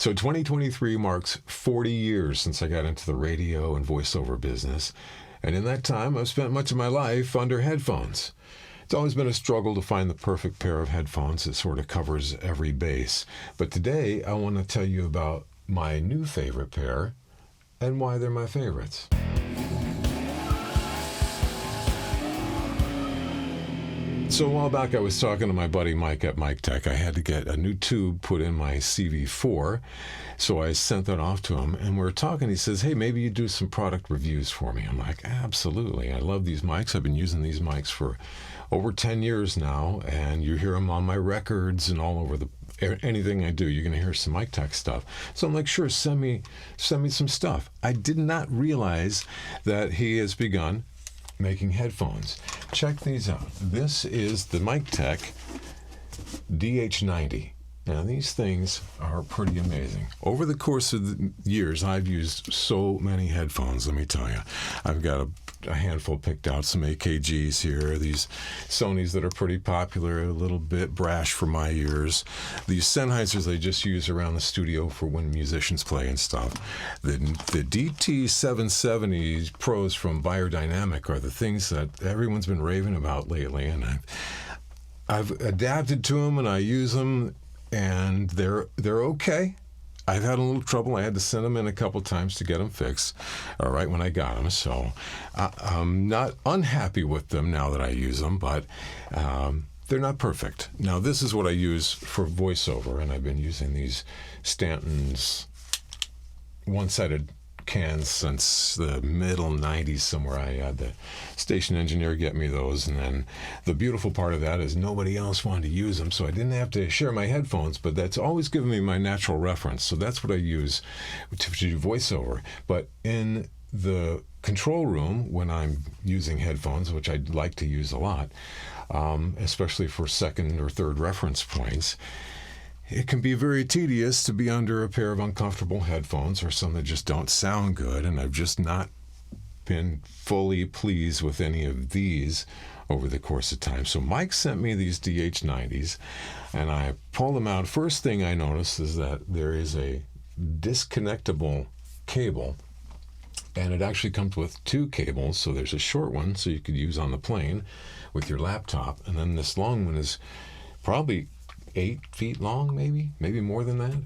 So 2023 marks 40 years since I got into the radio and voiceover business. And in that time, I've spent much of my life under headphones. It's always been a struggle to find the perfect pair of headphones that sort of covers every base. But today, I want to tell you about my new favorite pair and why they're my favorites. So a while back, I was talking to my buddy Mike at Miktek. I had to get a new tube put in my CV4, so I sent that off to him, and we were talking. He says, hey, maybe you do some product reviews for me. I'm like, absolutely. I love these mics. I've been using these mics for over 10 years now, and you hear them on my records and all over anything I do, you're going to hear some Miktek stuff. So I'm like, sure, send me some stuff. I did not realize that he has begun making headphones. Check these out. This is the Miktek DH90. Now, these things are pretty amazing. Over the course of the years, I've used so many headphones, let me tell you. I've got a handful picked out, some AKGs here, these Sonys that are pretty popular, a little bit brash for my ears. These Sennheisers I just use around the studio for when musicians play and stuff. The DT770 Pros from Beyerdynamic are the things that everyone's been raving about lately, and I've adapted to them and I use them, and they're okay. I've had a little trouble. I had to send them in a couple times to get them fixed, all right, when I got them. So I'm not unhappy with them now that I use them, but they're not perfect. Now, this is what I use for voiceover, and I've been using these Stanton's one-sided cans since the middle 90s somewhere. I had the station engineer get me those, and then the beautiful part of that is nobody else wanted to use them, so I didn't have to share my headphones, but that's always given me my natural reference, so that's what I use to do voiceover. But in the control room, when I'm using headphones, which I like to use a lot, especially for second or third reference points, it can be very tedious to be under a pair of uncomfortable headphones or some that just don't sound good, and I've just not been fully pleased with any of these over the course of time. So Mike sent me these DH90s, and I pulled them out. First thing I noticed is that there is a disconnectable cable, and it actually comes with two cables. So there's a short one so you could use on the plane with your laptop, and then this long one is probably 8 feet long, maybe more than that.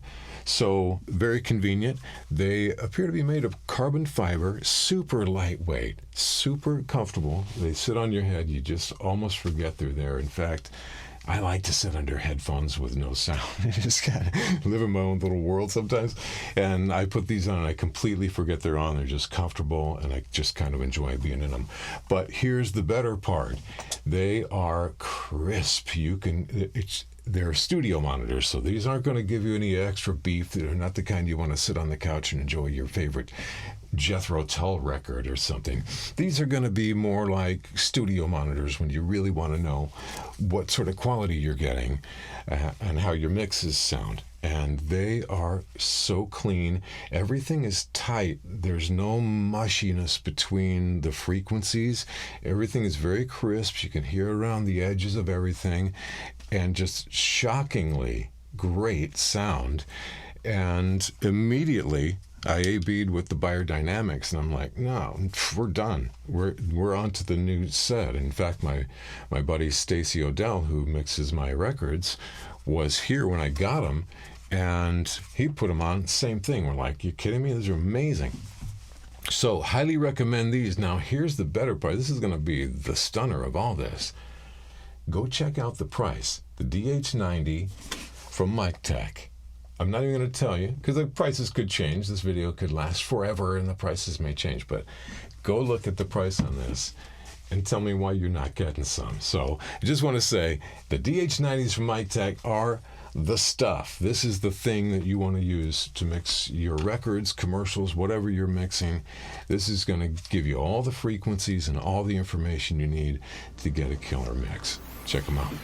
So very convenient. They appear to be made of carbon fiber, super lightweight, super comfortable. They sit on your head. You just almost forget they're there. In fact, I like to sit under headphones with no sound. I just kind of live in my own little world sometimes. And I put these on and I completely forget they're on. They're just comfortable, and I just kind of enjoy being in them. But here's the better part. They are crisp. They're studio monitors, so these aren't going to give you any extra beef. They're not the kind you want to sit on the couch and enjoy your favorite Jethro Tull record or something. These are going to be more like studio monitors when you really want to know what sort of quality you're getting and how your mixes sound. And they are so clean. Everything is tight. There's no mushiness between the frequencies. Everything is very crisp. You can hear around the edges of everything, and just shockingly great sound. And immediately I A-B'd with the Beyerdynamics, and I'm like, no, we're done. We're on to the new set. In fact, my buddy Stacy Odell, who mixes my records, was here when I got them, and he put them on. Same thing. We're like, you kidding me? These are amazing. So highly recommend these. Now, here's the better part. This is going to be the stunner of all this. Go check out the price. The DH90 from Miktek. I'm not even going to tell you, because the prices could change. This video could last forever, and the prices may change. But go look at the price on this and tell me why you're not getting some. So I just want to say the DH90s from Miktek are the stuff. This is the thing that you want to use to mix your records, commercials, whatever you're mixing. This is going to give you all the frequencies and all the information you need to get a killer mix. Check them out.